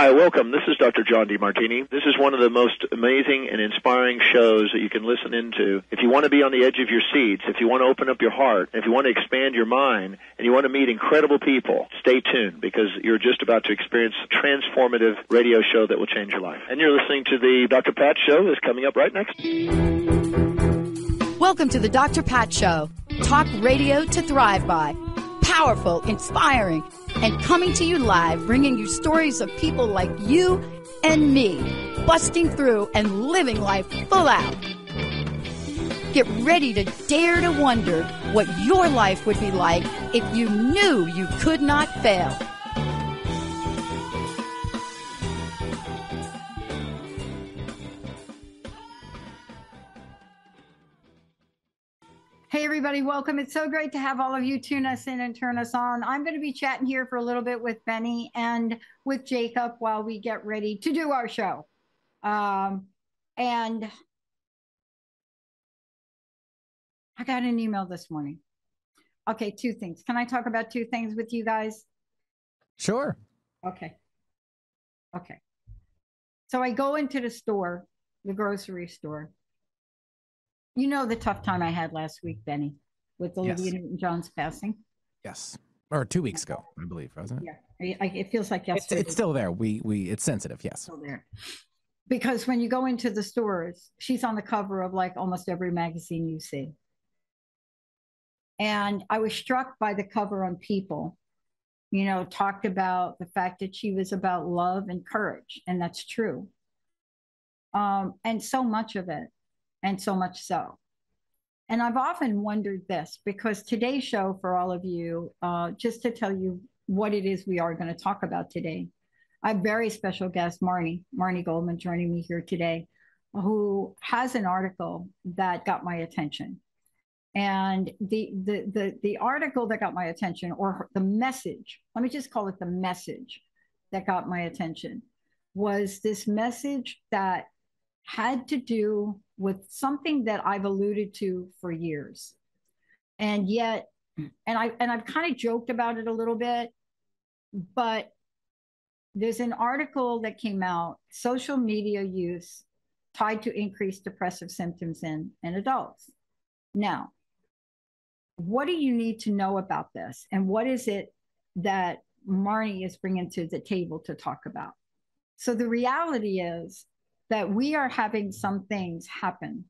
Hi, welcome. This is Dr. John DeMartini. This is one of the most amazing and inspiring shows that you can listen into. If you want to be on the edge of your seats, if you want to open up your heart, if you want to expand your mind, and you want to meet incredible people, stay tuned because you're just about to experience a transformative radio show that will change your life. And you're listening to the Dr. Pat Show that's coming up right next. Welcome to the Dr. Pat Show. Talk radio to thrive by. Powerful, inspiring, and coming to you live, bringing you stories of people like you and me, busting through and living life full out. Get ready to dare to wonder what your life would be like if you knew you could not fail. Hey, everybody, welcome. It's so great to have all of you tune us in and turn us on. I'm going to be chatting here for a little bit with Benny and with Jacob while we get ready to do our show. And I got an email this morning. Okay, two things. Can I talk about two things with you guys? Sure. Okay. So I go into the store, the grocery store. You know the tough time I had last week, Benny, with Olivia Newton-John's passing? Yes. Or 2 weeks ago, I believe, wasn't it? Yeah. It feels like yesterday. It's still there. It's sensitive, yes. It's still there. Because when you go into the stores, she's on the cover of like almost every magazine you see. And I was struck by the cover on People, talked about the fact that she was about love and courage. And that's true. And so much of it. And so much so. And I've often wondered this because today's show for all of you, just to tell you what it is we are going to talk about today, I have a very special guest, Marnie Goldman, joining me here today, who has an article that got my attention. And the article that got my attention, or the message, let me just call it the message that got my attention, was this message that had to do with something that I've alluded to for years. And yet, and I've kind of joked about it a little bit, but there's an article that came out, social media use tied to increased depressive symptoms in adults. Now, what do you need to know about this? And what is it that Marnie is bringing to the table to talk about? So the reality is that we are having some things happen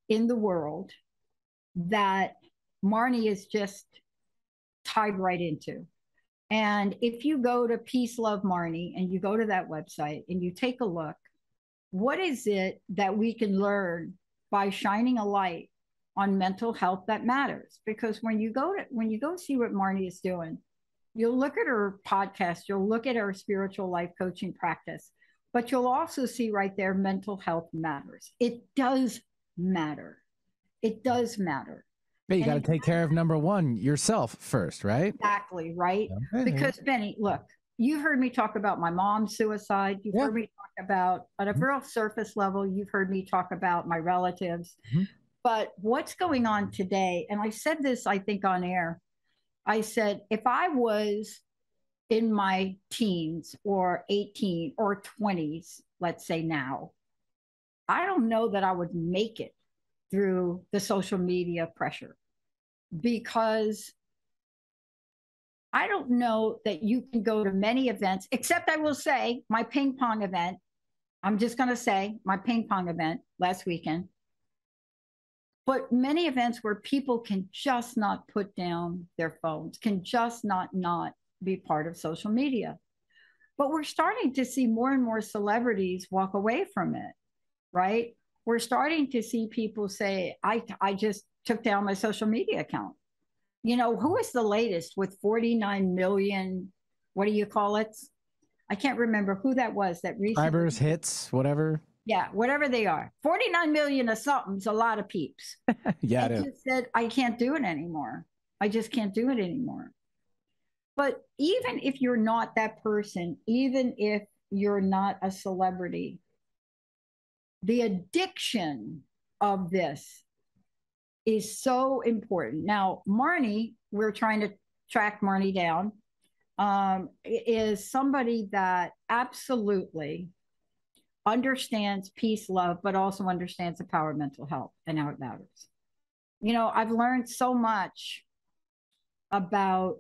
in the world that Marnie is just tied right into. And if you go to Peace Love Marnie and you go to that website and you take a look, what is it that we can learn by shining a light on mental health that matters? Because when you go see what Marnie is doing, you'll look at her podcast, you'll look at her spiritual life coaching practice, but you'll also see right there, mental health matters. It does matter. It does matter. But you got to take care of number one, yourself first, right? Exactly, right? Okay. Because Benny, look, you've heard me talk about my mom's suicide. You've heard me talk about, at a real surface level, you've heard me talk about my relatives. But what's going on today, and I said this, I think, on air, I said, if I was in my teens or 18 or 20s, let's say now, I don't know that I would make it through the social media pressure, because I don't know that you can go to many events, except I will say my ping pong event. I'm just going to say my ping pong event last weekend. But many events where people can just not put down their phones, can just not be part of social media. But we're starting to see more and more celebrities walk away from it, right? We're starting to see people say, I just took down my social media account. Who is the latest with 49 million, what do you call it? I can't remember who that was that recently. Subscribers, hits, whatever. Yeah, whatever they are. 49 million of something's a lot of peeps. Yeah, I just said, I can't do it anymore. I just can't do it anymore. But even if you're not that person, even if you're not a celebrity, the addiction of this is so important. Now, Marnie, we're trying to track Marnie down. is somebody that absolutely understands peace, love, but also understands the power of mental health and how it matters. You know, I've learned so much about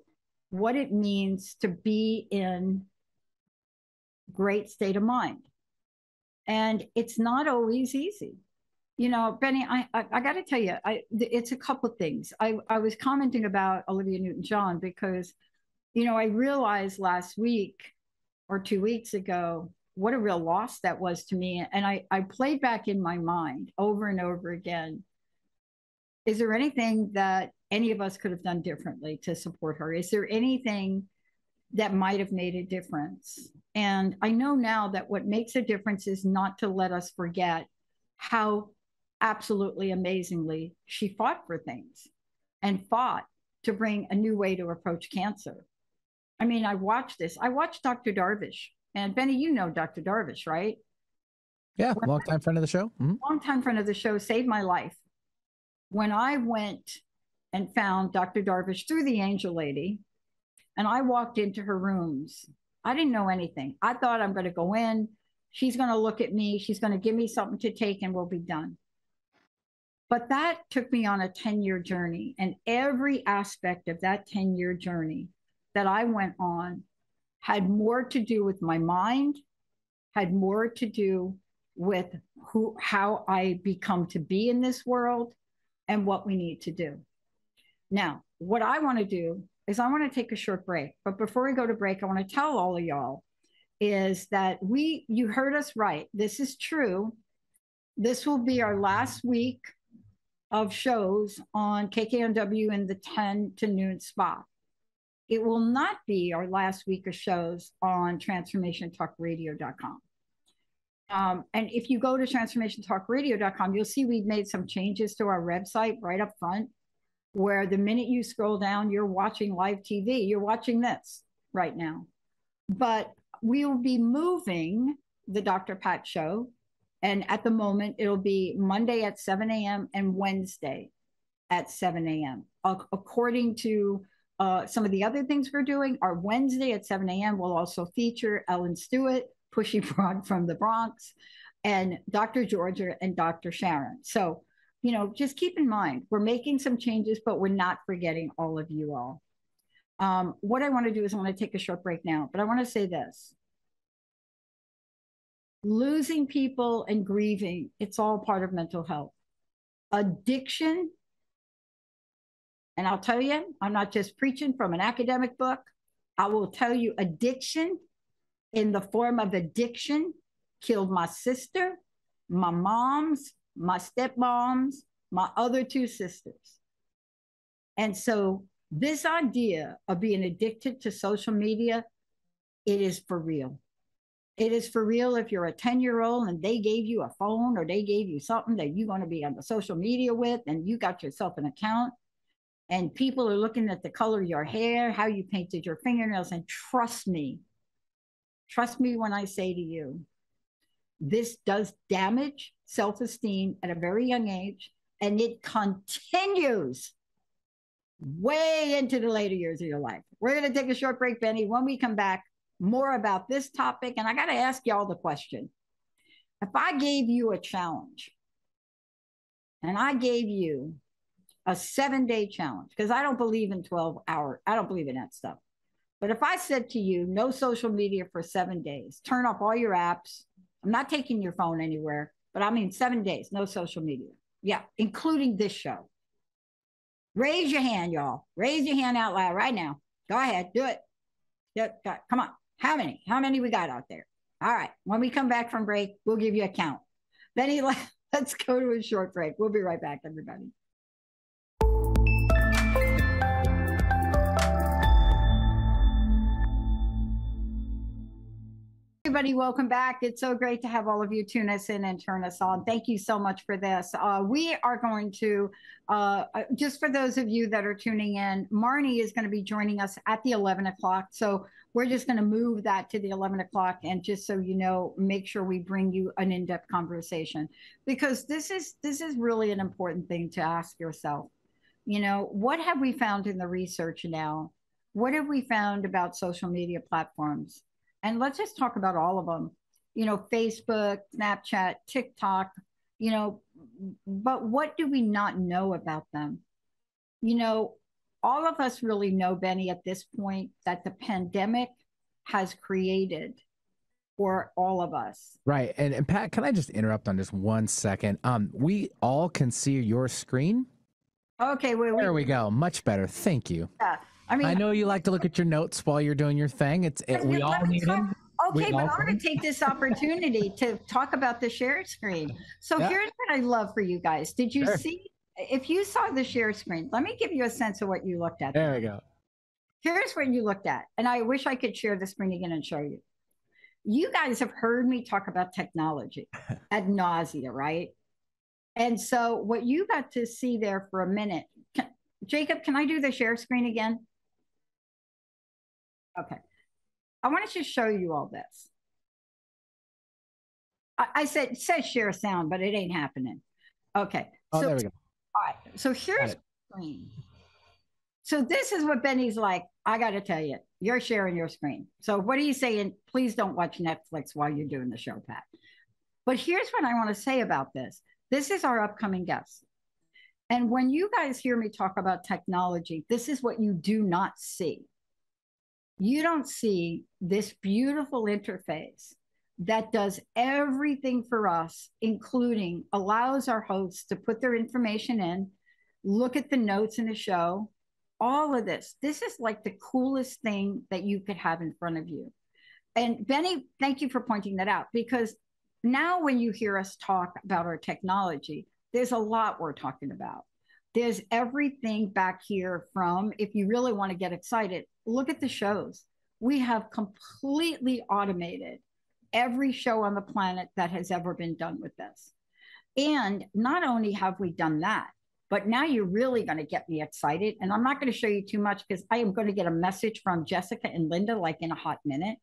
what it means to be in great state of mind. And it's not always easy. You know, Benny, I got to tell you, it's a couple of things. I was commenting about Olivia Newton-John because, you know, I realized last week or 2 weeks ago what a real loss that was to me. And I played back in my mind over and over again. Is there anything that any of us could have done differently to support her? Is there anything that might have made a difference? And I know now that what makes a difference is not to let us forget how absolutely amazingly she fought for things and fought to bring a new way to approach cancer. I mean, I watched this. I watched Dr. Darvish. And Benny, you know Dr. Darvish, right? Yeah, long-time friend of the show. Mm-hmm. Long-time friend of the show, saved my life. When I went and found Dr. Darvish through the Angel Lady, and I walked into her rooms, I didn't know anything. I thought I'm going to go in. She's going to look at me. She's going to give me something to take and we'll be done. But that took me on a 10-year journey. And every aspect of that 10-year journey that I went on had more to do with my mind, had more to do with how I become to be in this world and what we need to do. Now, what I want to do is I want to take a short break. But before we go to break, I want to tell all of y'all is that you heard us right. This is true. This will be our last week of shows on KKNW in the 10 to noon spot. It will not be our last week of shows on transformationtalkradio.com. And if you go to transformationtalkradio.com, you'll see we've made some changes to our website right up front, where the minute you scroll down, you're watching live TV. You're watching this right now. But we will be moving the Dr. Pat show. And at the moment, it'll be Monday at 7 a.m. and Wednesday at 7 a.m. According to some of the other things we're doing, our Wednesday at 7 a.m. will also feature Ellen Stewart, Pushy Broad from the Bronx, and Dr. Georgia and Dr. Sharon. So, you know, just keep in mind, we're making some changes, but we're not forgetting all of you all. What I want to do is I want to take a short break now, but I want to say this. Losing people and grieving, it's all part of mental health. Addiction, and I'll tell you, I'm not just preaching from an academic book. I will tell you, addiction in the form of addiction killed my sister, my moms, my stepmoms, my other two sisters. And so this idea of being addicted to social media, it is for real. It is for real if you're a 10-year-old and they gave you a phone or they gave you something that you're going to be on the social media with, and you got yourself an account, and people are looking at the color of your hair, how you painted your fingernails, and trust me when I say to you, this does damage self-esteem at a very young age, and it continues way into the later years of your life. We're going to take a short break, Benny. When we come back, more about this topic. And I got to ask y'all the question. If I gave you a challenge and I gave you a 7-day challenge, because I don't believe in 12-hour, I don't believe in that stuff. But if I said to you, no social media for 7 days, turn off all your apps. I'm not taking your phone anywhere, but I mean 7 days, no social media. Yeah, including this show. Raise your hand, y'all. Raise your hand out loud right now. Go ahead, do it. Come on. How many? How many we got out there? All right. When we come back from break, we'll give you a count. Benny, let's go to a short break. We'll be right back, everybody. Everybody, welcome back. It's so great to have all of you tune us in and turn us on. Thank you so much for this. We are going to, just for those of you that are tuning in, Marnie is going to be joining us at the 11 o'clock. So we're just going to move that to the 11 o'clock. And just so you know, make sure we bring you an in-depth conversation, because this is really an important thing to ask yourself. You know, what have we found in the research now what have we found about social media platforms? And let's just talk about all of them. You know, Facebook, Snapchat, TikTok, you know, but what do we not know about them? You know, all of us really know, Benny, at this point, that the pandemic has created for all of us. Right. And Pat, can I just interrupt on just 1 second? We all can see your screen. Okay, there we go. Much better. Thank you. Yeah. I mean, I know you like to look at your notes while you're doing your thing. We all need them. Okay, but I'm going to take this opportunity to talk about the share screen. So here's what I love for you guys. Did you see, if you saw the share screen, let me give you a sense of what you looked at. There we go. Here's what you looked at. And I wish I could share the screen again and show you. You guys have heard me talk about technology ad nausea, right? And so what you got to see there for a minute, Jacob, can I do the share screen again? Okay. I want to just show you all this. I said, it says share sound, but it ain't happening. Okay. Oh, there we go. All right. So here's the screen. So this is what Benny's like. I got to tell you, you're sharing your screen. So what are you saying? Please don't watch Netflix while you're doing the show, Pat. But here's what I want to say about this. This is our upcoming guest. And when you guys hear me talk about technology, this is what you do not see. You don't see this beautiful interface that does everything for us, including allows our hosts to put their information in, look at the notes in the show, all of this. This is like the coolest thing that you could have in front of you. And Benny, thank you for pointing that out, because now when you hear us talk about our technology, there's a lot we're talking about. There's everything back here from, if you really want to get excited, look at the shows. We have completely automated every show on the planet that has ever been done with this. And not only have we done that, but now you're really going to get me excited. And I'm not going to show you too much because I am going to get a message from Jessica and Linda like in a hot minute.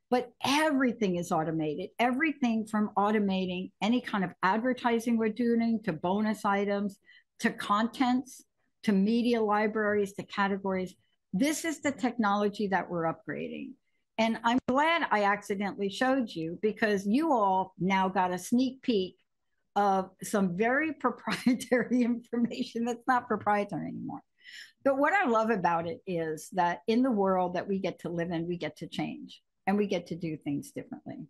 But everything is automated. Everything from automating any kind of advertising we're doing to bonus items, to contents, to media libraries, to categories. This is the technology that we're upgrading. And I'm glad I accidentally showed you, because you all now got a sneak peek of some very proprietary information that's not proprietary anymore. But what I love about it is that in the world that we get to live in, we get to change and we get to do things differently.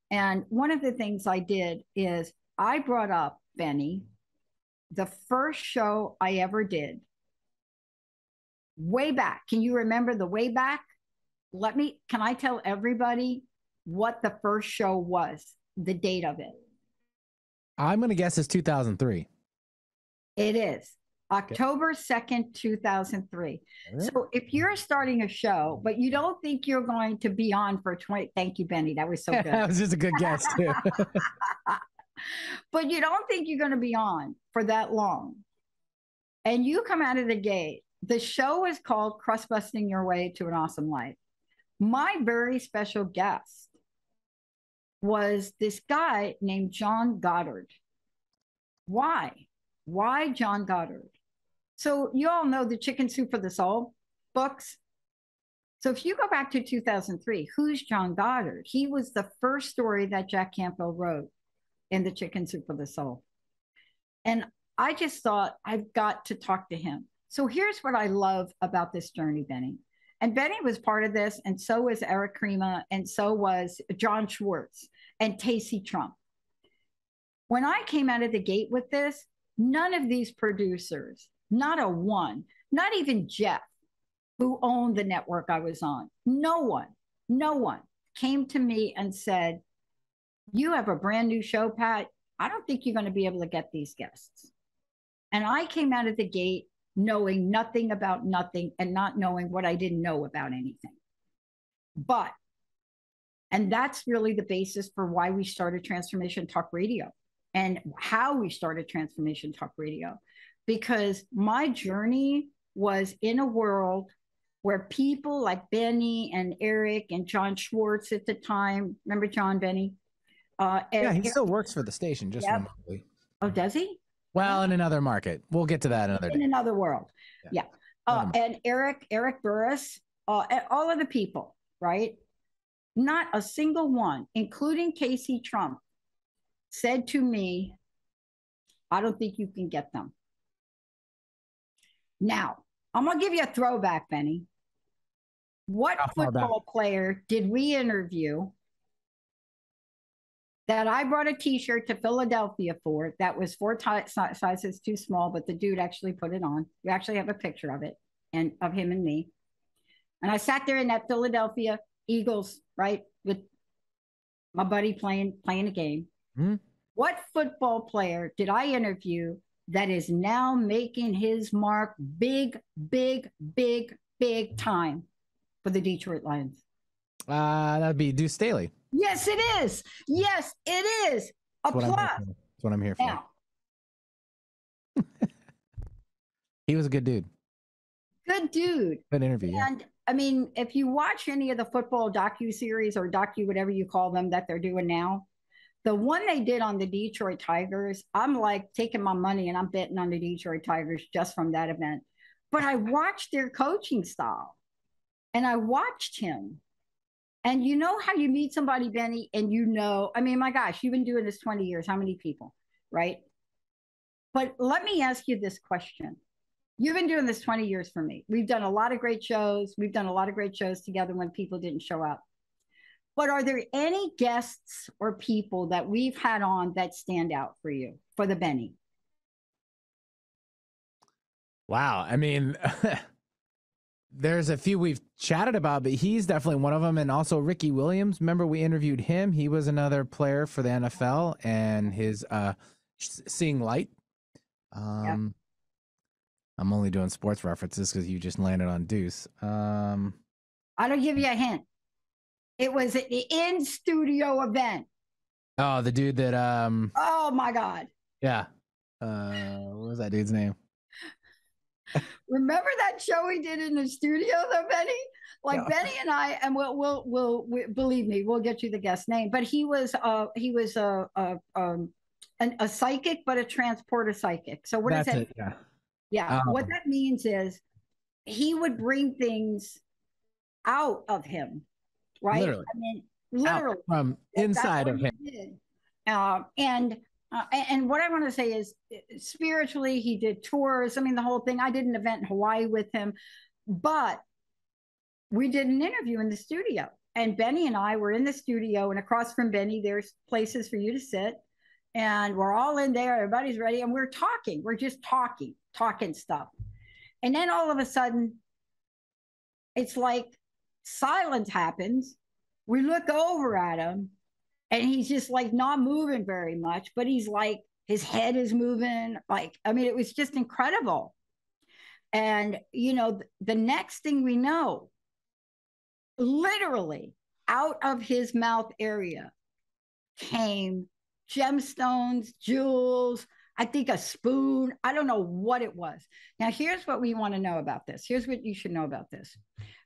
And one of the things I did is I brought up, Benny, the first show I ever did way back. Can you remember the way back? Can I tell everybody what the first show was, the date of it? I'm going to guess it's 2003. It is October 2nd, 2003. So if you're starting a show, but you don't think you're going to be on for 20, thank you, Benny. That was so good. That was just a good guess too. But you don't think you're going to be on for that long. And you come out of the gate. The show is called Crust Busting Your Way to an Awesome Life. My very special guest was this guy named John Goddard. Why? Why John Goddard? So you all know the Chicken Soup for the Soul books. So if you go back to 2003, who's John Goddard? He was the first story that Jack Canfield wrote in the Chicken Soup for the Soul. And I just thought, I've got to talk to him. So here's what I love about this journey, Benny. And Benny was part of this, and so was Eric Krema, and so was John Schwartz and Tacey Trump. When I came out of the gate with this, none of these producers, not a one, not even Jeff, who owned the network I was on, no one came to me and said, you have a brand new show, Pat. I don't think you're going to be able to get these guests. And I came out of the gate knowing nothing about nothing and not knowing what I didn't know about anything. And that's really the basis for why we started Transformation Talk Radio and how we started Transformation Talk Radio. Because my journey was in a world where people like Benny and Eric and John Schwartz at the time, remember John, Benny? Yeah, he still works for the station, just remotely. Oh, does he? Well, in another market. We'll get to that another day. In another world. Yeah. And Eric Burris, and all of the people, right? Not a single one, including Casey Trump, said to me, I don't think you can get them. Now, I'm going to give you a throwback, Benny. What football player did we interview that I brought a T-shirt to Philadelphia for that was 4 sizes too small, but the dude actually put it on. We actually have a picture of it and of him and me. And I sat there in that Philadelphia Eagles, right, with my buddy playing a game. Mm-hmm. What football player did I interview that is now making his mark big time for the Detroit Lions? That'd be Deuce Staley. Yes, it is. Yes, it is. Applause. That's what I'm here for. Now, he was a good dude. Good dude. Good interview. And I mean, if you watch any of the football docu-series or whatever you call them that they're doing now, the one they did on the Detroit Tigers, I'm like taking my money and I'm betting on the Detroit Tigers just from that event. But I watched their coaching style and I watched him. And you know how you meet somebody, Benny, and I mean, my gosh, you've been doing this 20 years. How many people, right? But let me ask you this question. You've been doing this 20 years for me. We've done a lot of great shows. We've done a lot of great shows together when people didn't show up. But are there any guests or people that we've had on that stand out for you, for the Benny? Wow. I mean, there's a few we've chatted about, but he's definitely one of them. And also Ricky Williams. Remember we interviewed him. He was another player for the NFL and his Seeing Light. Yep. I'm only doing sports references because you just landed on Deuce. I'll give you a hint. It was an in-studio event. Oh, the dude that Oh my God. Yeah. What was that dude's name? Remember that show we did in the studio though, Benny? Like yeah. Benny and I, and we'll believe me, we'll get you the guest name. But he was a psychic, but a transporter psychic. So what does that? Yeah. Yeah. What that means is he would bring things out of him, right? Literally. I mean, literally out from inside of him. And what I want to say is spiritually, he did tours. I mean, the whole thing. I did an event in Hawaii with him, but we did an interview in the studio. And Benny and I were in the studio, and across from Benny, there's places for you to sit. And we're all in there. Everybody's ready. And we're talking. We're just talking stuff. And then all of a sudden, it's like silence happens. We look over at him. And he's just like not moving very much, but he's like, his head is moving. Like, I mean, it was just incredible. And, you know, the next thing we know, literally out of his mouth area came gemstones, jewels, I think a spoon. I don't know what it was. Now, here's what we want to know about this. Here's what you should know about this.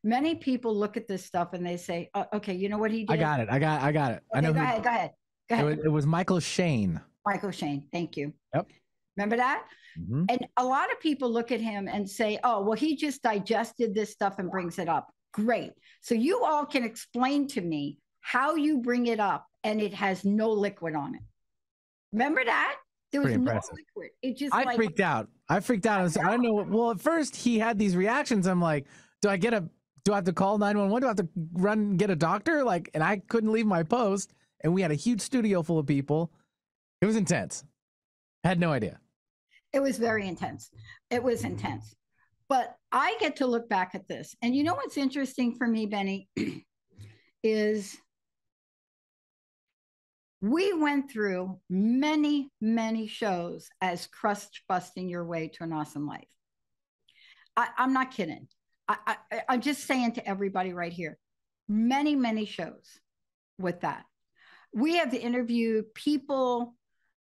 Many people look at this stuff and they say, oh, okay, you know what he did? I got it. Okay, I know. Go ahead. It was Michael Shane. Michael Shane. Thank you. Yep. Remember that? Mm-hmm. And a lot of people look at him and say, oh, well, he just digested this stuff and brings it up. Great. So you all can explain to me how you bring it up and it has no liquid on it. Remember that? There was no liquid. It just I freaked out. I don't know. Well, at first he had these reactions. I'm like, do I have to call 911? Do I have to run and get a doctor? Like, and I couldn't leave my post. And we had a huge studio full of people. It was intense. I had no idea. It was very intense. It was intense. But I get to look back at this. And you know what's interesting for me, Benny, is we went through many, many shows as crust busting your way to an awesome life. I'm not kidding. I'm just saying to everybody right here, many, many shows with that. We have interviewed people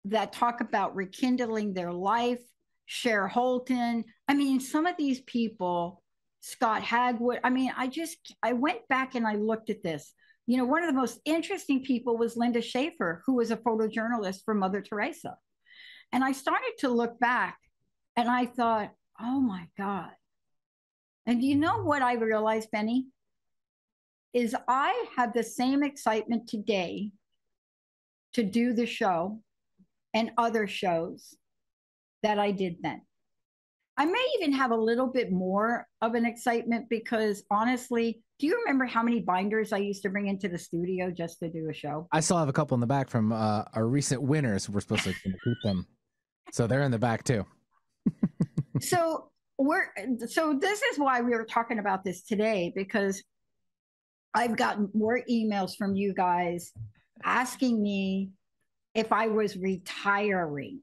that talk about rekindling their life, Cher Holton. I mean, some of these people, Scott Hagwood. I mean, I went back and I looked at this. You know, one of the most interesting people was Linda Schaefer, who was a photojournalist for Mother Teresa. And I started to look back and I thought, oh my God, And you know what I realized, Benny? Is I have the same excitement today to do the show and other shows that I did then. I may even have a little bit more of an excitement because honestly, do you remember how many binders I used to bring into the studio just to do a show? I still have a couple in the back from our recent winners. We're supposed to keep them. So they're in the back too. So this is why we were talking about this today, because I've gotten more emails from you guys asking me if I was retiring.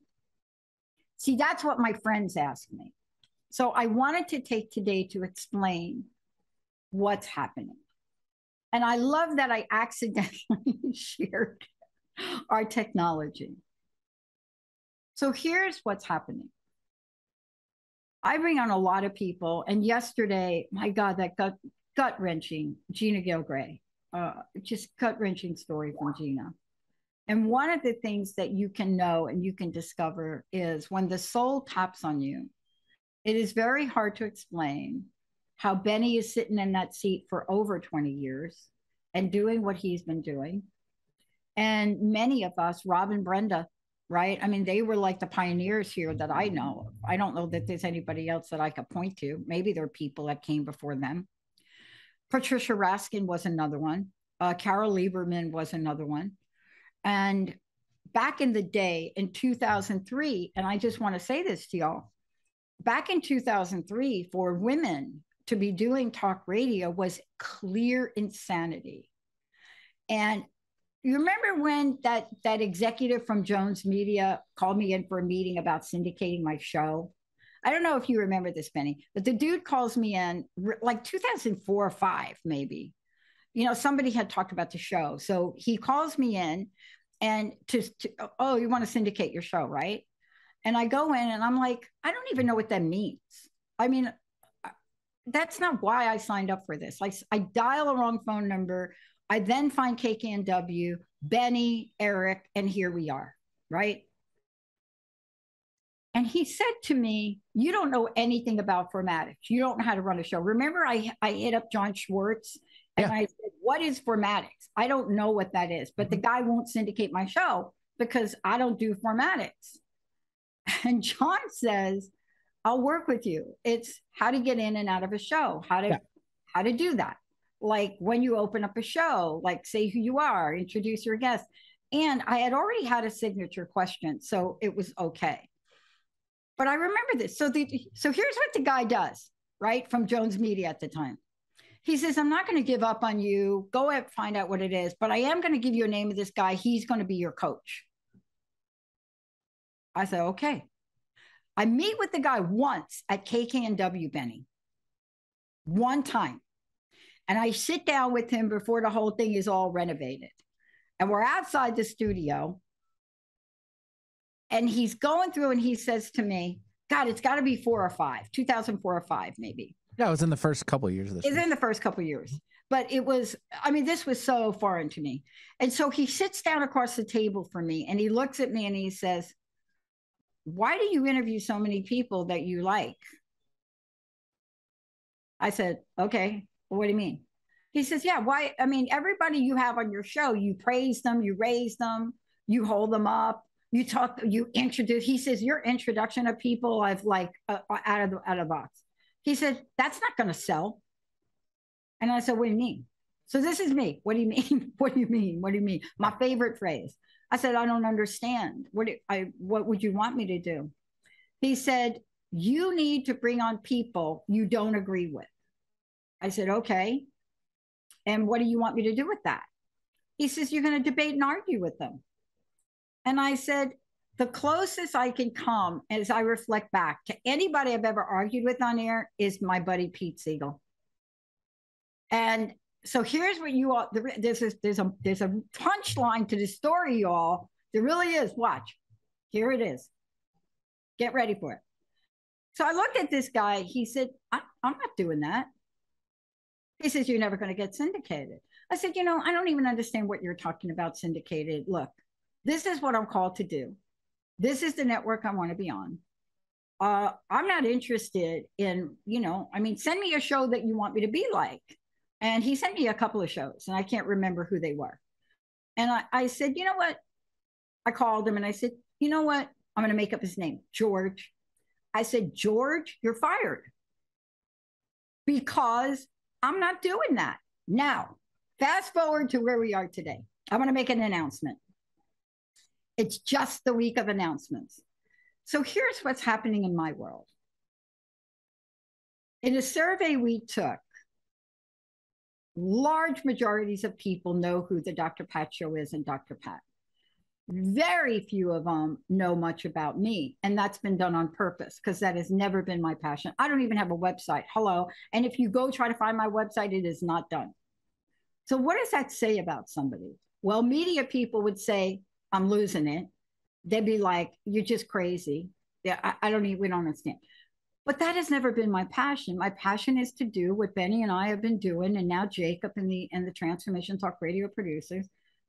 See, that's what my friends asked me. So I wanted to take today to explain what's happening. And I love that I accidentally shared our technology. So here's what's happening. I bring on a lot of people. And yesterday, my God, that gut-wrenching, Gina Gilgray, just gut-wrenching story from Gina. And one of the things that you can know and you can discover is when the soul taps on you, it is very hard to explain how Benny is sitting in that seat for over 20 years and doing what he's been doing. And many of us, Rob and Brenda, right? I mean, they were like the pioneers here that I know of. I don't know that there's anybody else that I could point to. Maybe there are people that came before them. Patricia Raskin was another one. Carol Lieberman was another one. And back in the day, in 2003, and I just want to say this to y'all, back in 2003, for women to be doing talk radio was clear insanity. And you remember when that executive from Jones Media called me in for a meeting about syndicating my show? I don't know if you remember this, Benny, but the dude calls me in like 2004 or 5, maybe. You know, somebody had talked about the show. So he calls me in and oh, you want to syndicate your show, right? And I go in and I'm like, I don't even know what that means. I mean, that's not why I signed up for this. I dial a wrong phone number. I then find KKNW, Benny, Eric, and here we are, right? And he said to me, you don't know anything about formatics. You don't know how to run a show. Remember, I hit up John Schwartz and I said, what is formatics? I don't know what that is, but the guy won't syndicate my show because I don't do formatics. And John says, I'll work with you. It's how to get in and out of a show, how to do that. Like when you open up a show, like say who you are, introduce your guest. And I had already had a signature question, so it was okay. But I remember this. So here's what the guy does, right? From Jones Media at the time. He says, I'm not going to give up on you. Go ahead, find out what it is. But I am going to give you a name of this guy. He's going to be your coach. I said, okay. I meet with the guy once at KKNW, Benny. One time. And I sit down with him before the whole thing is all renovated. And we're outside the studio. And he's going through and he says to me, God, it's got to be 4 or 5, 2004 or 5, maybe. Yeah, it was in the first couple of years of this. It's in the first couple of years. But it was, I mean, this was so foreign to me. And so he sits down across the table from me and he looks at me and he says, why do you interview so many people that you like? I said, okay, well, what do you mean? He says, yeah, why? I mean, everybody you have on your show, you praise them, you raise them, you hold them up, you talk, you introduce. He says, your introduction of people I've like out of the box. He said, that's not going to sell. And I said, what do you mean? So this is me. What do you mean? What do you mean? What do you mean? My favorite phrase. I said, I don't understand. What would you want me to do? He said, you need to bring on people you don't agree with. I said, okay. And what do you want me to do with that? He says, you're going to debate and argue with them. And I said, the closest I can come as I reflect back to anybody I've ever argued with on air is my buddy Pete Siegel. And so here's what you all, there's a punchline to the story, y'all. There really is. Watch. Here it is. Get ready for it. So I looked at this guy. He said, I'm not doing that. He says, you're never going to get syndicated. I said, you know, I don't even understand what you're talking about syndicated. Look, this is what I'm called to do. This is the network I want to be on. I'm not interested in, I mean, send me a show that you want me to be like. And he sent me a couple of shows, and I can't remember who they were. And I said, you know what? I called him and I said, you know what? I'm going to make up his name, George. I said, George, you're fired, because I'm not doing that. Now, fast forward to where we are today. I'm going to make an announcement. It's just the week of announcements. So here's what's happening in my world. In a survey we took, large majorities of people know who the Dr. Pat Show is and Dr. Pat. Very few of them know much about me. And that's been done on purpose, because that has never been my passion. I don't even have a website. Hello. And if you go try to find my website, it is not done. So what does that say about somebody? Well, media people would say, I'm losing it. They'd be like, you're just crazy. Yeah, we don't understand. But that has never been my passion. My passion is to do what Benny and I have been doing, and now Jacob and the Transformation Talk Radio producers.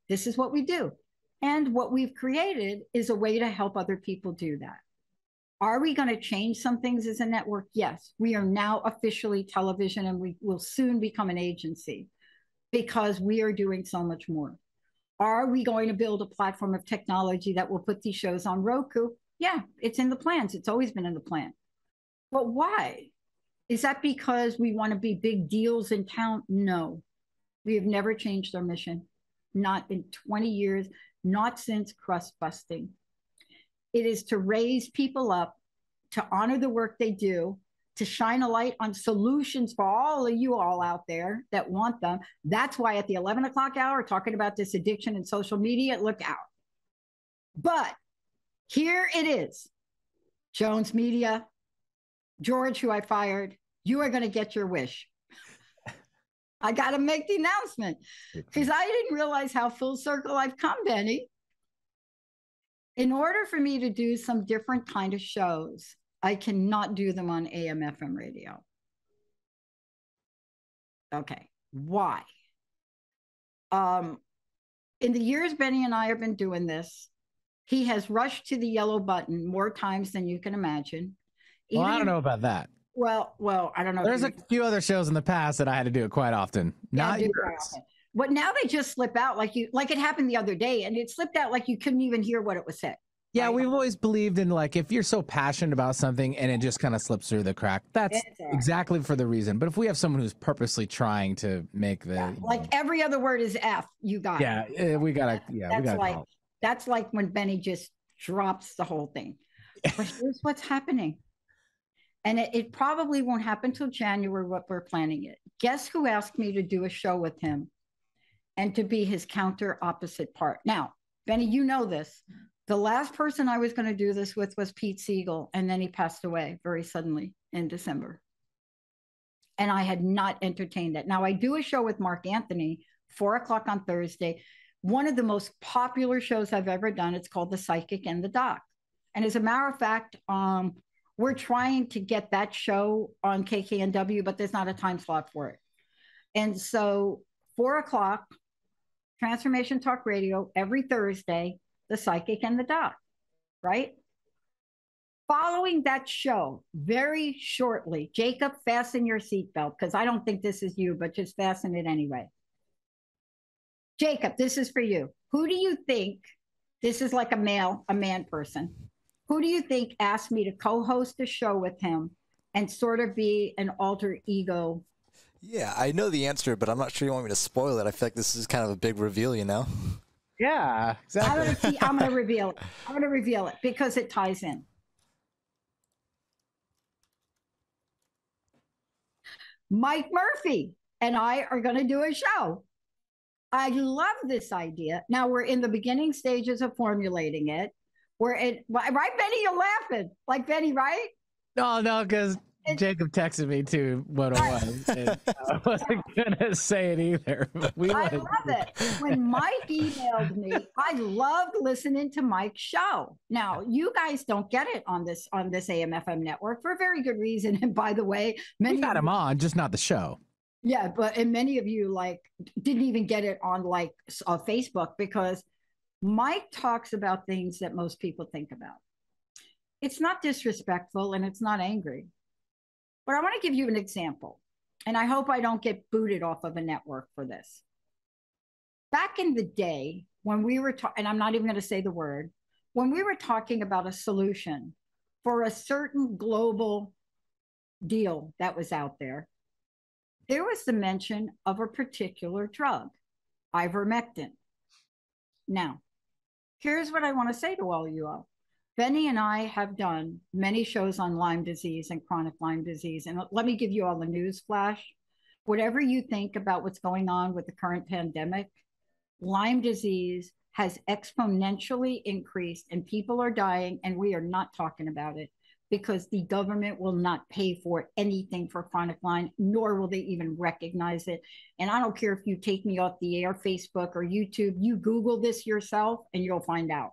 This is what we do. And what we've created is a way to help other people do that. Are we going to change some things as a network? Yes. We are now officially television, and we will soon become an agency, because we are doing so much more. Are we going to build a platform of technology that will put these shows on Roku? Yeah, it's in the plans. It's always been in the plan. But why? Is that because we want to be big deals in town? No. We have never changed our mission. Not in 20 years, not since crust busting. It is to raise people up, to honor the work they do, to shine a light on solutions for all of you all out there that want them. That's why at the 11 o'clock hour, talking about this addiction and social media, look out. But here it is. Jones Media, George, who I fired, you are going to get your wish. I got to make the announcement, because I didn't realize how full circle I've come, Benny. In order for me to do some different kind of shows, I cannot do them on AM, FM radio. Okay, why? In the years Benny and I have been doing this, he has rushed to the yellow button more times than you can imagine. Well, I don't know about that. Well, I don't know. There's a few other shows in the past that I had to do it quite often. Not yours. But now they just slip out like it happened the other day, and it slipped out like you couldn't even hear what it was said. Yeah, right? We've always believed in, like, if you're so passionate about something and it just kind of slips through the crack, that's exactly for the reason. But if we have someone who's purposely trying to make the like every other word is F, you got it. We gotta that's like when Benny just drops the whole thing. But here's what's happening. And it probably won't happen till January, what we're planning it. Guess who asked me to do a show with him and to be his counter opposite part? Now, Benny, you know this. The last person I was going to do this with was Pete Siegel, and then he passed away very suddenly in December. And I had not entertained that. Now, I do a show with Mark Anthony, 4 o'clock on Thursday, one of the most popular shows I've ever done. It's called The Psychic and the Doc. And as a matter of fact, we're trying to get that show on KKNW, but there's not a time slot for it. And so 4 o'clock, Transformation Talk Radio, every Thursday, The Psychic and the Doc, right? Following that show, very shortly, Jacob, fasten your seatbelt, because I don't think this is you, but just fasten it anyway. Jacob, this is for you. Who do you think, this is like a man person, who do you think asked me to co-host a show with him and sort of be an alter ego? Yeah, I know the answer, but I'm not sure you want me to spoil it. I feel like this is kind of a big reveal, you know? Yeah, exactly. I'm going to reveal it. I'm going to reveal it because it ties in. Mike Murphy and I are going to do a show. I love this idea. Now we're in the beginning stages of formulating it. Right, Benny? You're laughing. Like Benny, right? No, because Jacob texted me too what it was. And I wasn't gonna say it either. I love it. When Mike emailed me, I loved listening to Mike's show. Now, you guys don't get it on this AM/FM network for a very good reason. And by the way, we got him on, just not the show. Yeah, and many of you didn't even get it on Facebook, because Mike talks about things that most people think about. It's not disrespectful and it's not angry. But I want to give you an example. And I hope I don't get booted off of a network for this. Back in the day, when we were talking, and I'm not even going to say the word, when we were talking about a solution for a certain global deal that was out there, there was the mention of a particular drug, ivermectin. Now, here's what I want to say to all of you all. Benny and I have done many shows on Lyme disease and chronic Lyme disease. And let me give you all a news flash. Whatever you think about what's going on with the current pandemic, Lyme disease has exponentially increased and people are dying, and we are not talking about it because the government will not pay for anything for chronic Lyme, nor will they even recognize it. And I don't care if you take me off the air, Facebook or YouTube, you Google this yourself and you'll find out.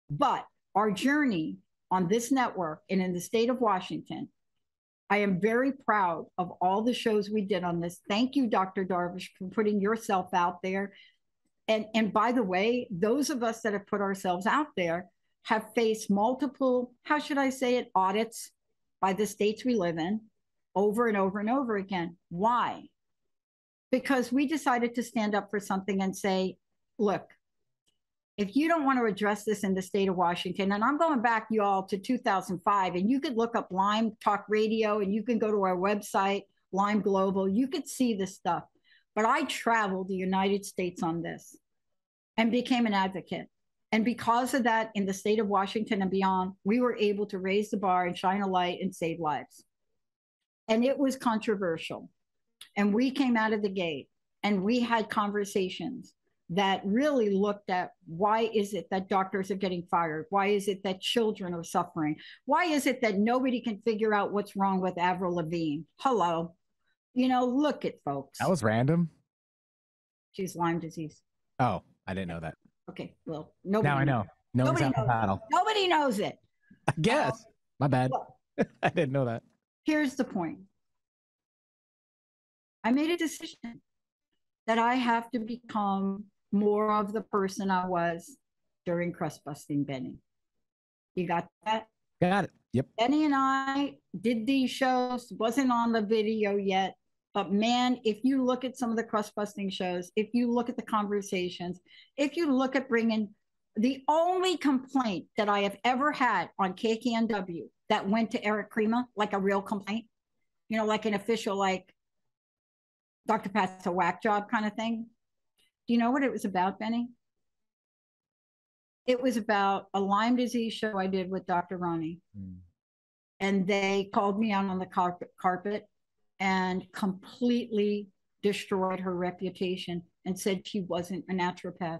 But our journey on this network and in the state of Washington, I am very proud of all the shows we did on this. Thank you, Dr. Darvish, for putting yourself out there. And by the way, those of us that have put ourselves out there have faced multiple, how should I say it, audits by the states we live in over and over and over again. Why? Because we decided to stand up for something and say, look, if you don't want to address this in the state of Washington, and I'm going back, y'all, to 2005, and you could look up Lyme Talk Radio, and you can go to our website, Lyme Global, you could see this stuff. But I traveled the United States on this and became an advocate. And because of that, in the state of Washington and beyond, we were able to raise the bar and shine a light and save lives. And it was controversial. And we came out of the gate and we had conversations that really looked at why is it that doctors are getting fired? Why is it that children are suffering? Why is it that nobody can figure out what's wrong with Avril Lavigne? Hello. You know, look at folks. That was random. She's Lyme disease. Oh, I didn't know that. Okay, well, nobody now I know. No one's out the battle. Nobody knows it. I guess. My bad. Well, I didn't know that. Here's the point. I made a decision that I have to become more of the person I was during crust busting Benny. You got that? Got it. Yep. Benny and I did these shows, wasn't on the video yet, but man, if you look at some of the crust busting shows, if you look at the conversations, if you look at bringing the only complaint that I have ever had on KKNW that went to Eric Krema, like a real complaint, you know, like an official, like Dr. Pat's a whack job kind of thing. Do you know what it was about, Benny? It was about a Lyme disease show I did with Dr. Ronnie. And they called me out on the carpet and completely destroyed her reputation and said she wasn't a naturopath.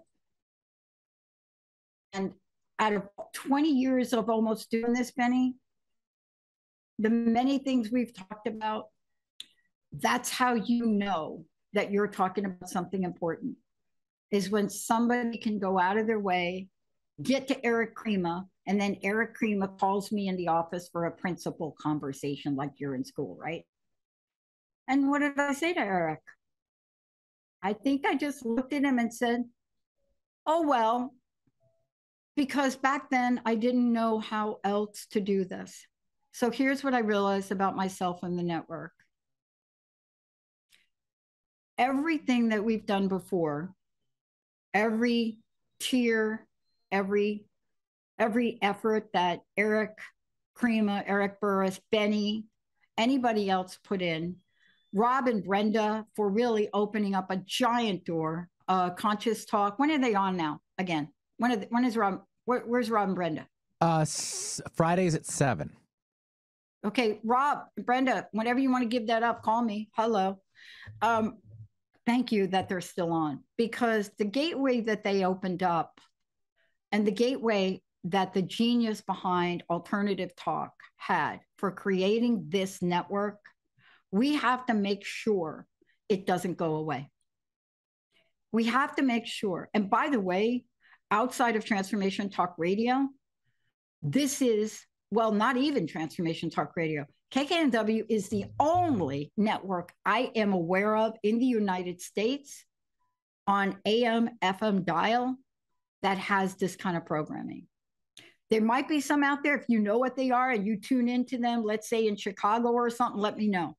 And out of 20 years of almost doing this, Benny, the many things we've talked about, that's how you know that you're talking about something important, is when somebody can go out of their way, get to Eric Krema, and then Eric Krema calls me in the office for a principal conversation like you're in school, right? And what did I say to Eric? I think I just looked at him and said, oh, well, because back then I didn't know how else to do this. So here's what I realized about myself and the network. Everything that we've done before, every tier, every effort that Eric Krema, Eric Burris, Benny, anybody else put in, Rob and Brenda for really opening up a giant door, Conscious Talk. When are they on now? Again, when is Rob? Where's Rob and Brenda? Fridays at 7. Okay, Rob, Brenda, whenever you want to give that up, call me. Hello. Thank you that they're still on, because the gateway that they opened up and the gateway that the genius behind Alternative Talk had for creating this network, we have to make sure it doesn't go away. We have to make sure. And by the way, outside of Transformation Talk Radio, this is, well, not even Transformation Talk Radio. KKNW is the only network I am aware of in the United States on AM, FM dial that has this kind of programming. There might be some out there, if you know what they are and you tune into them, let's say in Chicago or something, let me know.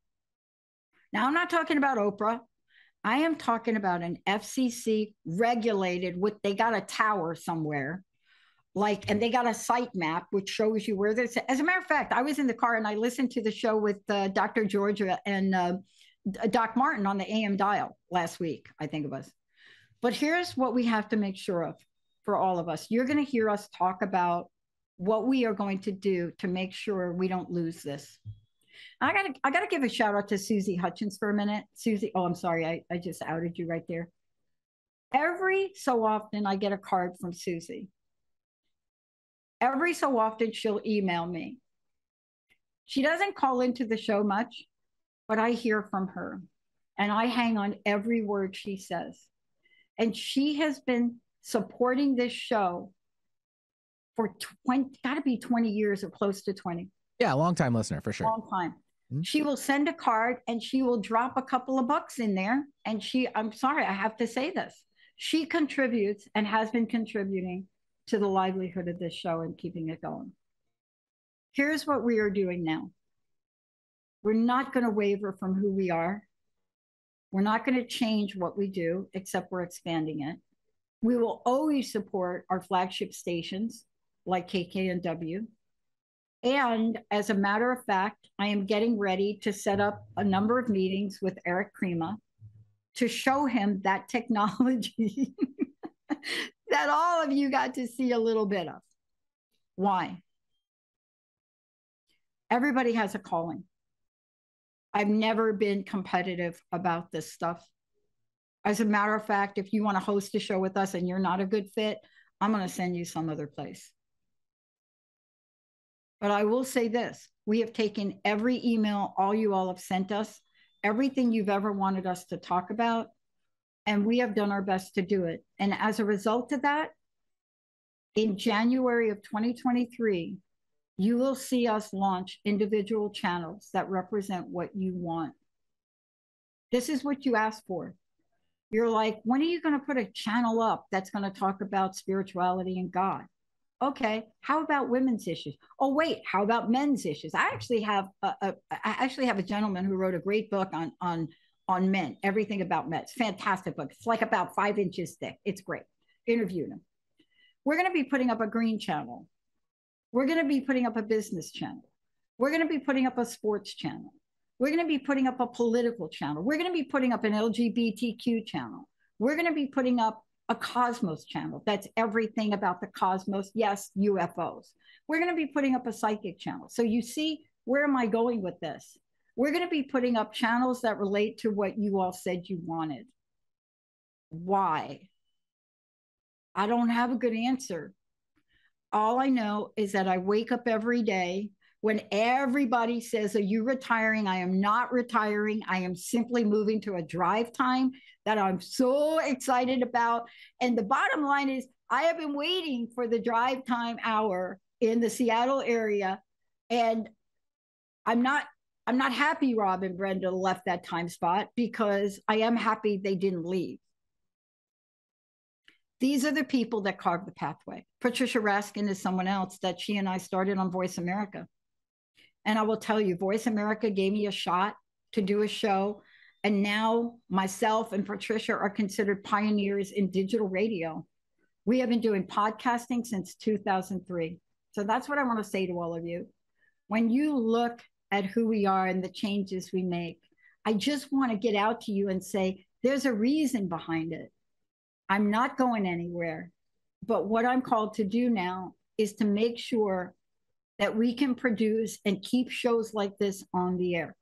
Now, I'm not talking about Oprah. I am talking about an FCC regulated with, they got a tower somewhere, like, and they got a site map which shows you where there's. As a matter of fact, I was in the car and I listened to the show with Dr. Georgia and Doc Martin on the AM dial last week, I think it was. But here's what we have to make sure of for all of us. You're going to hear us talk about what we are going to do to make sure we don't lose this. I gotta give a shout out to Susie Hutchins for a minute. Susie, oh, I'm sorry, I just outed you right there. Every so often I get a card from Susie. Every so often she'll email me. She doesn't call into the show much, but I hear from her and I hang on every word she says. And she has been supporting this show for gotta be 20 years or close to 20. Yeah, long time listener for sure. Long time. She will send a card and she will drop a couple of bucks in there. And I'm sorry, I have to say this. She contributes and has been contributing to the livelihood of this show and keeping it going. Here's what we are doing now. We're not going to waver from who we are. We're not going to change what we do, except we're expanding it. We will always support our flagship stations like KKNW. And as a matter of fact, I am getting ready to set up a number of meetings with Eric Krema to show him that technology that all of you got to see a little bit of. Why? Everybody has a calling. I've never been competitive about this stuff. As a matter of fact, if you want to host a show with us and you're not a good fit, I'm going to send you some other place. But I will say this, we have taken every email all you all have sent us, everything you've ever wanted us to talk about, and we have done our best to do it. And as a result of that, in January of 2023, you will see us launch individual channels that represent what you want. This is what you asked for. You're like, when are you going to put a channel up that's going to talk about spirituality and God? Okay, how about women's issues? Oh, wait, how about men's issues? I actually have a gentleman who wrote a great book on men, everything about men. It's a fantastic book. It's like about 5 inches thick. It's great. Interviewed him. We're going to be putting up a green channel. We're going to be putting up a business channel. We're going to be putting up a sports channel. We're going to be putting up a political channel. We're going to be putting up an LGBTQ channel. We're going to be putting up a cosmos channel. That's everything about the cosmos. Yes, UFOs. We're going to be putting up a psychic channel. So you see, where am I going with this? We're going to be putting up channels that relate to what you all said you wanted. Why? I don't have a good answer. All I know is that I wake up every day when everybody says, are you retiring? I am not retiring. I am simply moving to a drive time that I'm so excited about. And the bottom line is I have been waiting for the drive time hour in the Seattle area. And I'm not happy Rob and Brenda left that time spot, because I am happy they didn't leave. These are the people that carved the pathway. Patricia Raskin is someone else that she and I started on Voice America. And I will tell you, Voice America gave me a shot to do a show. And now myself and Patricia are considered pioneers in digital radio. We have been doing podcasting since 2003. So that's what I want to say to all of you. When you look at who we are and the changes we make, I just want to get out to you and say, there's a reason behind it. I'm not going anywhere. But what I'm called to do now is to make sure that we can produce and keep shows like this on the air.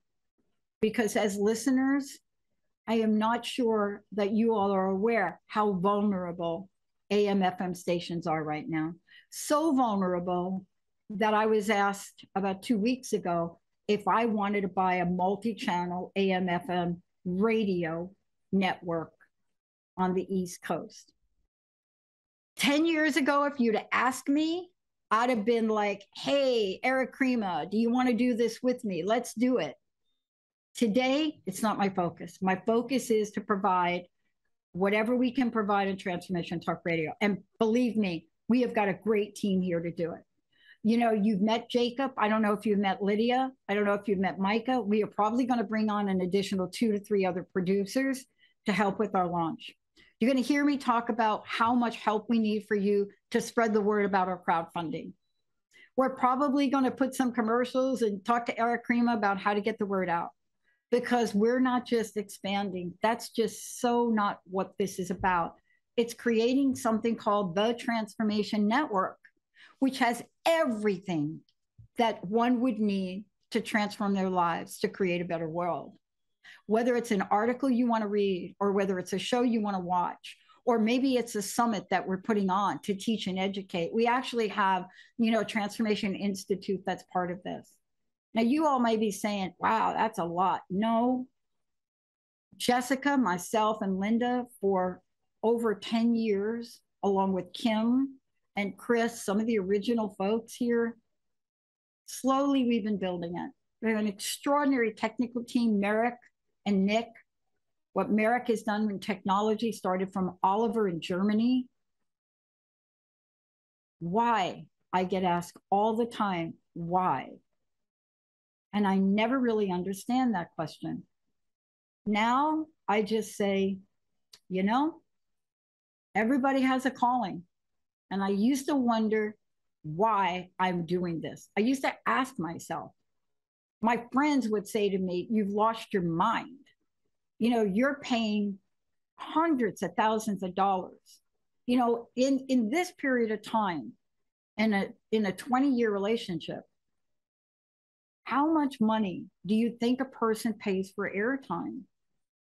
Because as listeners, I am not sure that you all are aware how vulnerable AM/FM stations are right now. So vulnerable that I was asked about 2 weeks ago if I wanted to buy a multi-channel AM/FM radio network on the East Coast. 10 years ago, if you'd asked me, I'd have been like, hey, Eric Krema, do you want to do this with me? Let's do it. Today, it's not my focus. My focus is to provide whatever we can provide in Transformation Talk Radio. And believe me, we have got a great team here to do it. You know, you've met Jacob. I don't know if you've met Lydia. I don't know if you've met Micah. We are probably going to bring on an additional 2 to 3 other producers to help with our launch. You're going to hear me talk about how much help we need for you to spread the word about our crowdfunding. We're probably going to put some commercials and talk to Eric Krema about how to get the word out, because we're not just expanding. That's just so not what this is about. It's creating something called the Transformation Network, which has everything that one would need to transform their lives to create a better world. Whether it's an article you want to read, or whether it's a show you want to watch, or maybe it's a summit that we're putting on to teach and educate. We actually have, Transformation Institute that's part of this. Now, you all may be saying, wow, that's a lot. No. Jessica, myself, and Linda, for over 10 years, along with Kim and Chris, some of the original folks here, slowly we've been building it. We have an extraordinary technical team, Merrick and Nick. What Merrick has done in technology started from Oliver in Germany. Why? I get asked all the time, why? And I never really understand that question. Now I just say, everybody has a calling. And I used to wonder why I'm doing this. I used to ask myself, my friends would say to me, you've lost your mind. You're paying hundreds of thousands of dollars. In this period of time, in a 20-year relationship, how much money do you think a person pays for airtime?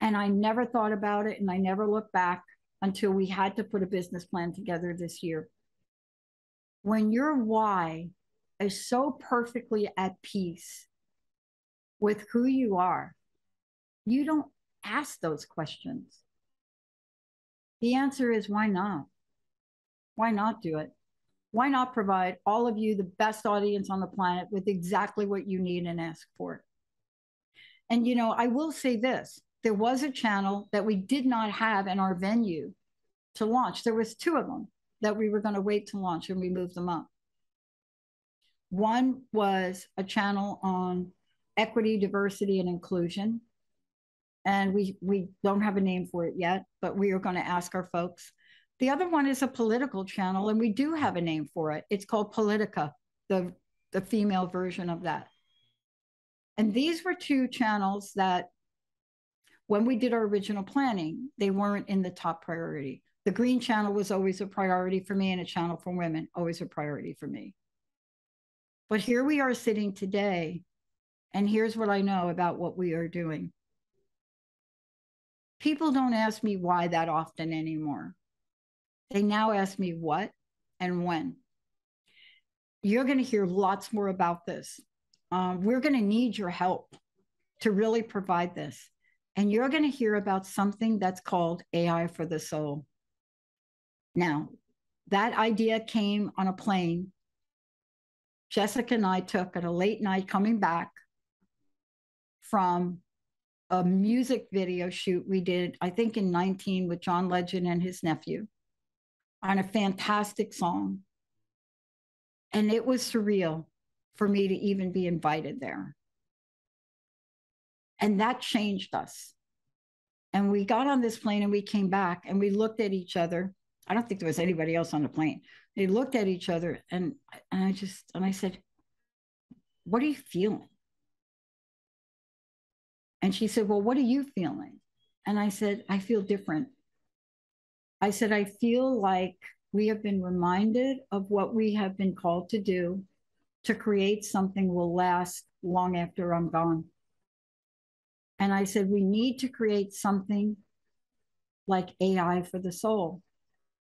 And I never thought about it, and I never looked back until we had to put a business plan together this year. When your why is so perfectly at peace with who you are, you don't ask those questions. The answer is, why not? Why not do it? Why not provide all of you the best audience on the planet with exactly what you need and ask for? And, I will say this, there was a channel that we did not have in our venue to launch. There was 2 of them that we were going to wait to launch, and we moved them up. One was a channel on equity, diversity, and inclusion. And we don't have a name for it yet, but we are going to ask our folks. The other one is a political channel, and we do have a name for it. It's called Politica, the female version of that. And these were 2 channels that, when we did our original planning, they weren't in the top priority. The green channel was always a priority for me, and a channel for women, always a priority for me. But here we are sitting today, and here's what I know about what we are doing. People don't ask me why that often anymore. They now ask me what and when. You're going to hear lots more about this. We're going to need your help to really provide this. And you're going to hear about something that's called AI for the soul. Now, that idea came on a plane Jessica and I took at a late night coming back from a music video shoot we did, I think in 19, with John Legend and his nephew on a fantastic song. And it was surreal for me to even be invited there. And that changed us. And we got on this plane and we came back and we looked at each other. I don't think there was anybody else on the plane. They looked at each other and I said, what are you feeling? And she said, well, what are you feeling? And I said, I feel different. I said, I feel like we have been reminded of what we have been called to do, to create something will last long after I'm gone. And I said, we need to create something like AI for the soul.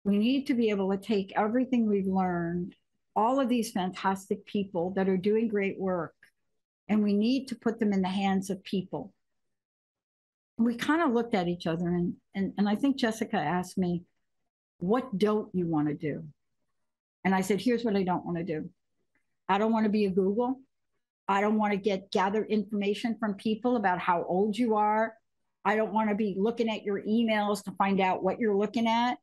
We need to be able to take everything we've learned, all of these fantastic people that are doing great work, and we need to put them in the hands of people. We kind of looked at each other and I think Jessica asked me, what don't you want to do? And I said, here's what I don't want to do. I don't want to be a Google. I don't want to gather information from people about how old you are. I don't want to be looking at your emails to find out what you're looking at.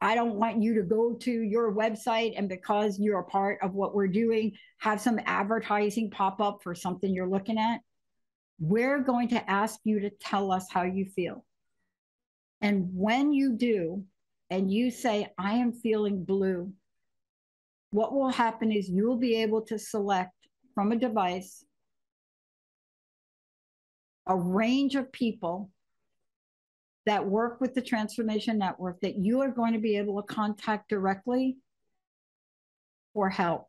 I don't want you to go to your website and because you're a part of what we're doing, have some advertising pop up for something you're looking at. We're going to ask you to tell us how you feel. And when you do, and you say, I am feeling blue, what will happen is you'll be able to select from a device a range of people that work with the Transformation Network that you are going to be able to contact directly for help.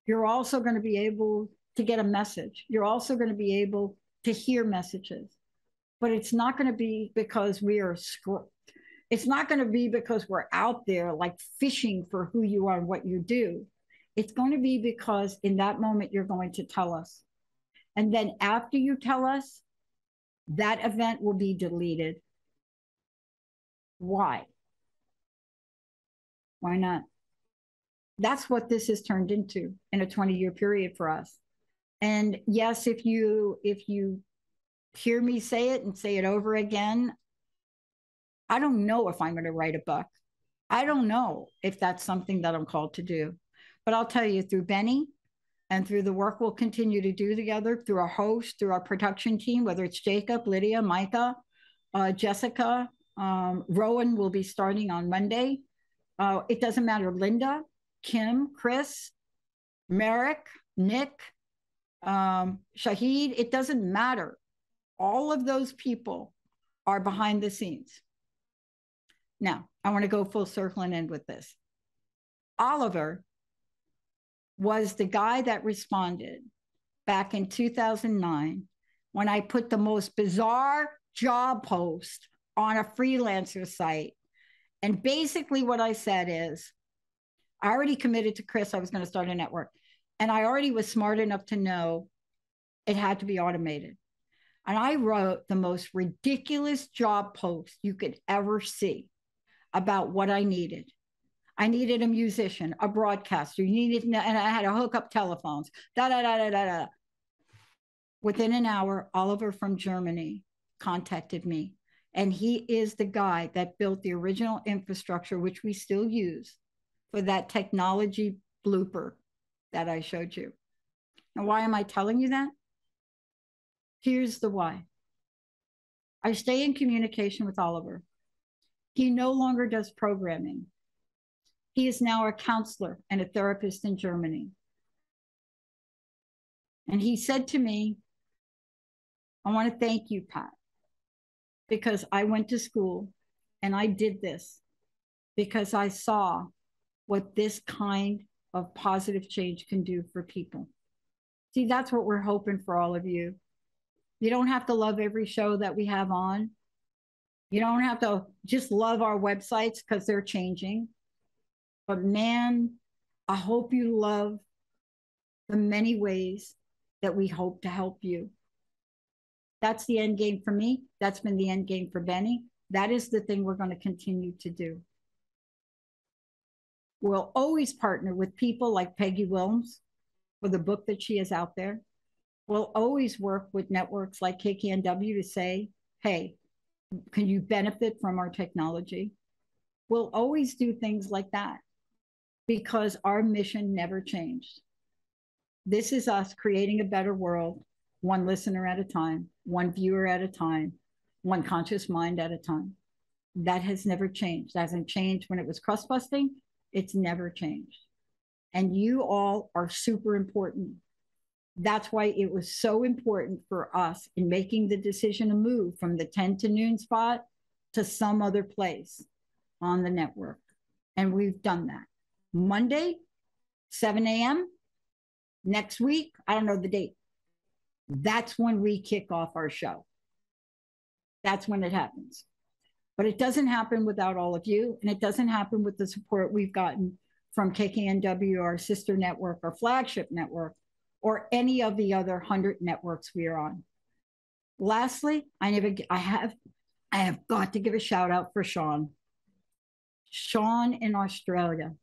You're also going to be able to get a message. You're also going to be able to hear messages. But it's not going to be because it's not going to be because we're out there like fishing for who you are and what you do. It's going to be because in that moment you're going to tell us. And then after you tell us, that event will be deleted. Why? Why not? That's what this has turned into in a 20-year period for us. And yes, if you hear me say it and say it over again, I don't know if I'm going to write a book. I don't know if that's something that I'm called to do. But I'll tell you, through Benny and through the work we'll continue to do together, through our host, through our production team, whether it's Jacob, Lydia, Micah, Jessica, Rowan will be starting on Monday. It doesn't matter, Linda, Kim, Chris, Merrick, Nick, Shahid, it doesn't matter. All of those people are behind the scenes. Now, I want to go full circle and end with this. Oliver was the guy that responded back in 2009 when I put the most bizarre job post on a freelancer site. And basically what I said is, I already committed to Chris I was going to start a network. And I already was smart enough to know it had to be automated. And I wrote the most ridiculous job post you could ever see about what I needed. I needed a musician, a broadcaster, and I had to hook up telephones, Within an hour, Oliver from Germany contacted me. And he is the guy that built the original infrastructure, which we still use for that technology blooper that I showed you. And why am I telling you that? Here's the why. I stay in communication with Oliver. He no longer does programming. He is now a counselor and a therapist in Germany. And he said to me, I want to thank you, Pat, because I went to school and I did this because I saw what this kind of positive change can do for people. See, that's what we're hoping for all of you. You don't have to love every show that we have on. You don't have to just love our websites because they're changing. But man, I hope you love the many ways that we hope to help you. That's the end game for me. That's been the end game for Benny. That is the thing we're going to continue to do. We'll always partner with people like Peggy Wilms for the book that she has out there. We'll always work with networks like KKNW to say, hey, can you benefit from our technology? We'll always do things like that because our mission never changed. This is us creating a better world, one listener at a time, one viewer at a time, one conscious mind at a time. That has never changed. That hasn't changed when it was crust busting. It's never changed. And you all are super important. That's why it was so important for us in making the decision to move from the 10 to noon spot to some other place on the network. And we've done that. Monday, 7 a.m. next week, I don't know the date. That's when we kick off our show. That's when it happens. But it doesn't happen without all of you. And it doesn't happen with the support we've gotten from KKNW, our sister network, our flagship network, or any of the other 100 networks we are on. Lastly, I have got to give a shout out for Sean. Sean in Australia.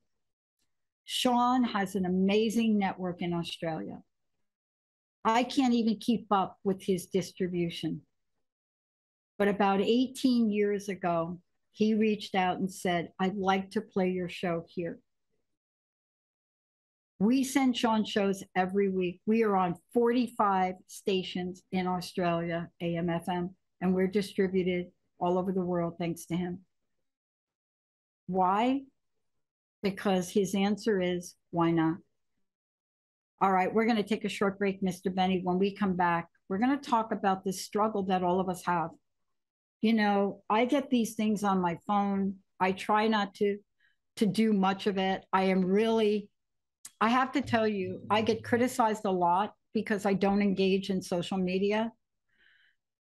Sean has an amazing network in Australia. I can't even keep up with his distribution. But about 18 years ago, he reached out and said, I'd like to play your show here. We send Sean shows every week. We are on 45 stations in Australia, AM, FM, and we're distributed all over the world thanks to him. Why? Because his answer is, why not? All right, we're going to take a short break, Mr. Benny. When we come back, we're going to talk about this struggle that all of us have. You know, I get these things on my phone. I try not to do much of it. I have to tell you, I get criticized a lot because I don't engage in social media.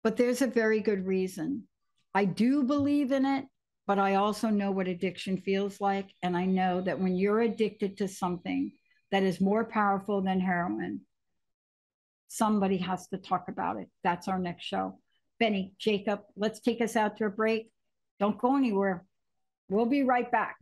But there's a very good reason. I do believe in it, but I also know what addiction feels like. And I know that when you're addicted to something that is more powerful than heroin, somebody has to talk about it. That's our next show. Benny, Jacob, let's take us out to a break. Don't go anywhere. We'll be right back.